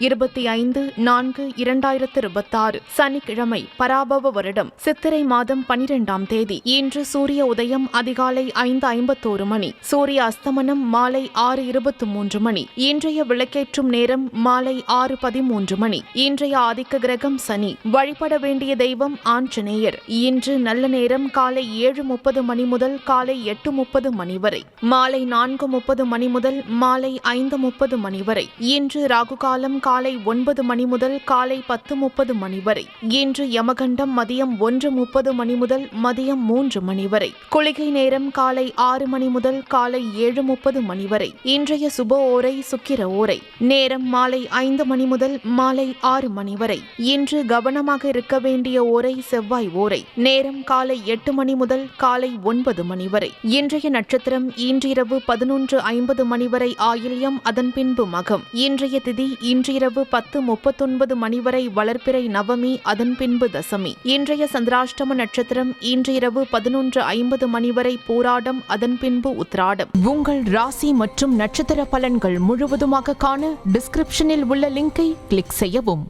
25/4/2026 சனிக்கிழமை பராபவ வருடம் சித்திரை மாதம் 12ஆம் தேதி. இன்று சூரிய உதயம் அதிகாலை 5:51 மணி. சூரிய அஸ்தமனம் மாலை 6:23 மணி. இன்றைய விளக்கேற்றும் நேரம் மாலை 6:13 மணி. இன்றைய ஆதிக்க கிரகம் சனி. வழிபட வேண்டிய தெய்வம் ஆஞ்சநேயர். இன்று நல்ல நேரம் காலை 7:30 மணி முதல் காலை 8:30 மணி வரை. மாலை 4:30 மணி முதல் மாலை 5:30 மணி வரை. இன்று ராகு காலம் காலை 9 மணி முதல் காலை 10:30 மணி வரை. இன்று யமகண்டம் மதியம் 1:30 மணி முதல் மதியம் 3 மணி வரை. குளிகை நேரம் காலை 6 மணி முதல் காலை 7:30 மணி வரை. இன்றைய சுப ஓரை சுக்கிர ஓரை. நேரம் மாலை 5 மணி முதல் மாலை 6 மணி வரை. இன்று கவனமாக இருக்க வேண்டிய ஓரை செவ்வாய் ஓரை. நேரம் காலை 8 மணி முதல் காலை 9 மணி வரை. இன்றைய நட்சத்திரம் இன்றிரவு 11:50 மணி வரை ஆயில்யம், அதன் பின்பு மகம். இன்றைய திதி இன்றிரவு 10:39 மணி வரை வளர்பிறை நவமி, அதன் பின்பு தசமி. இன்றைய சந்திராஷ்டம நட்சத்திரம் இன்றிரவு 11:50 மணி வரை பூராடம், அதன் பின்பு உத்திராடம். உங்கள் ராசி மற்றும் நட்சத்திர பலன்கள் முழுவதுமாக காண டிஸ்கிரிப்ஷனில் உள்ள லிங்கை கிளிக் செய்யவும்.